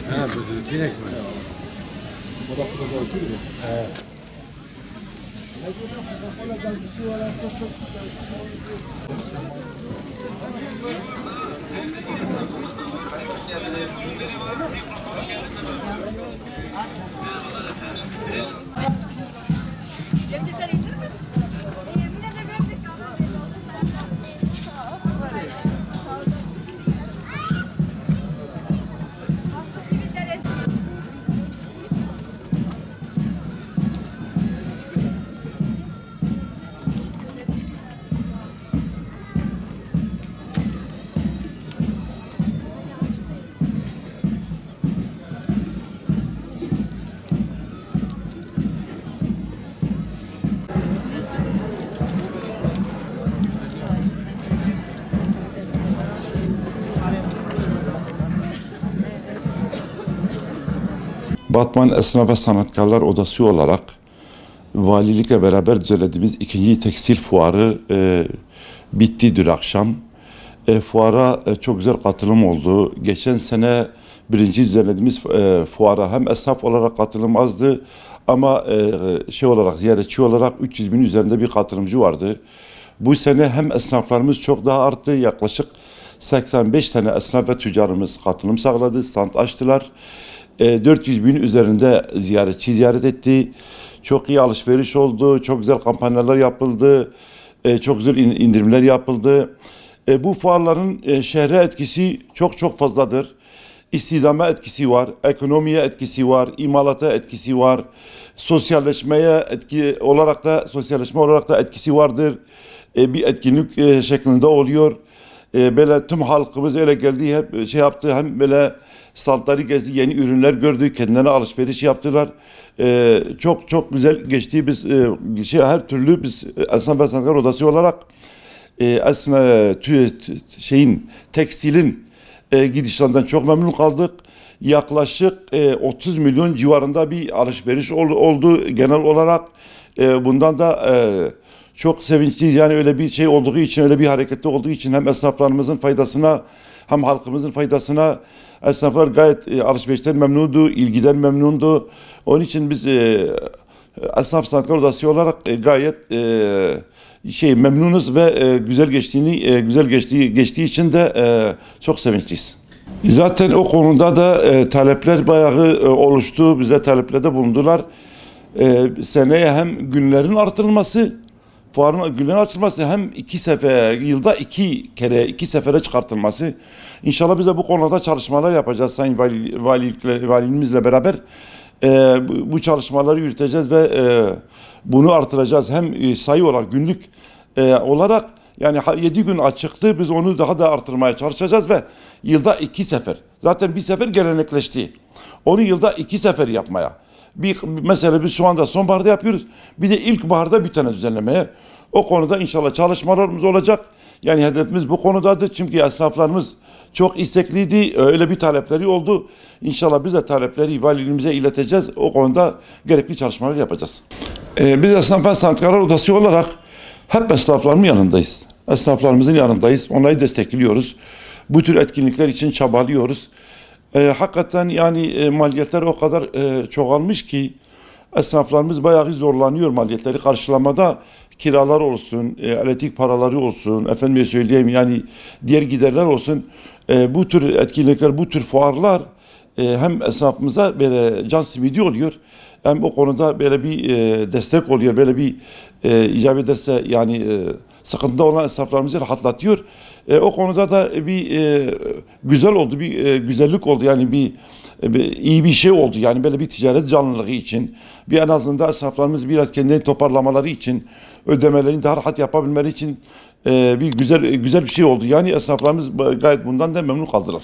Ha, direkt mi? Evet. Batman Esnaf ve Sanatkarlar Odası olarak valilikle beraber düzenlediğimiz ikinci tekstil fuarı bitti dün akşam. Fuara çok güzel katılım oldu. Geçen sene birinci düzenlediğimiz fuara hem esnaf olarak katılım azdı ama ziyaretçi olarak 300 bin üzerinde bir katılımcı vardı. Bu sene hem esnaflarımız çok daha arttı. Yaklaşık 85 tane esnaf ve tüccarımız katılım sağladı, stand açtılar. 400 bin üzerinde ziyaretçi ziyaret etti. Çok iyi alışveriş oldu. Çok güzel kampanyalar yapıldı. Çok güzel indirimler yapıldı. Bu fuarların şehre etkisi çok fazladır. İstihdama etkisi var, ekonomiye etkisi var, imalata etkisi var. Sosyalleşme olarak da etkisi vardır. Bir etkinlik şeklinde oluyor. Böyle tüm halkımız öyle geldi, hep yaptı, hem böyle standları gezdi, yeni ürünler gördü, kendilerine alışveriş yaptılar. Çok güzel geçti. Biz her türlü biz Esnaf ve Sanatkarlar Odası olarak tekstilin gidişlerinden çok memnun kaldık. Yaklaşık 30 milyon civarında bir alışveriş oldu genel olarak. Bundan da çok sevinçliyiz. Yani öyle bir şey olduğu için, öyle bir hareketli olduğu için hem esnaflarımızın faydasına hem halkımızın faydasına esnaflar gayet alışverişten memnundu, ilgiden memnundu. Onun için biz Esnaf Sanatkarlar Odası olarak gayet memnunuz ve geçtiği için de çok sevinçliyiz. Zaten o konuda da talepler bayağı oluştu. Bize taleplerde bulundular. Seneye hem günlerin artırılması, fuarın günlerin açılması, hem yılda iki sefere çıkartılması. İnşallah biz de bu konuda çalışmalar yapacağız Sayın Valimizle beraber. Bu çalışmaları yürüteceğiz ve bunu artıracağız. Hem sayı olarak, günlük olarak, yani 7 gün açıktı, biz onu daha da artırmaya çalışacağız ve yılda 2 sefer. Zaten bir sefer gelenekleşti. Onu yılda 2 sefer yapmaya. Mesela biz şu anda sonbaharda yapıyoruz. Bir de ilkbaharda bir tane düzenlemeye. O konuda inşallah çalışmalarımız olacak. Yani hedefimiz bu konudadır. Çünkü esnaflarımız çok istekliydi. Öyle bir talepleri oldu. İnşallah biz de talepleri valiliğimize ileteceğiz. O konuda gerekli çalışmalar yapacağız. Biz Esnaf ve Sanatkarlar Odası olarak hep esnafların yanındayız. Esnaflarımızın yanındayız. Onları destekliyoruz. Bu tür etkinlikler için çabalıyoruz. Hakikaten yani maliyetler o kadar çoğalmış ki esnaflarımız bayağı zorlanıyor maliyetleri karşılamada. Kiralar olsun, elektrik paraları olsun, efendime söyleyeyim yani diğer giderler olsun. Bu tür etkinlikler, bu tür fuarlar hem esnafımıza böyle can simidi oluyor. Hem o konuda böyle bir destek oluyor, böyle bir icap ederse yani sıkıntıda olan esnaflarımızı rahatlatıyor. O konuda da bir güzel oldu, bir güzellik oldu, yani iyi bir şey oldu. Yani böyle bir ticaret canlılığı için, bir en azından esnaflarımız biraz kendilerini toparlamaları için, ödemelerini daha rahat yapabilmeleri için bir güzel bir şey oldu. Yani esnaflarımız gayet bundan da memnun kaldılar.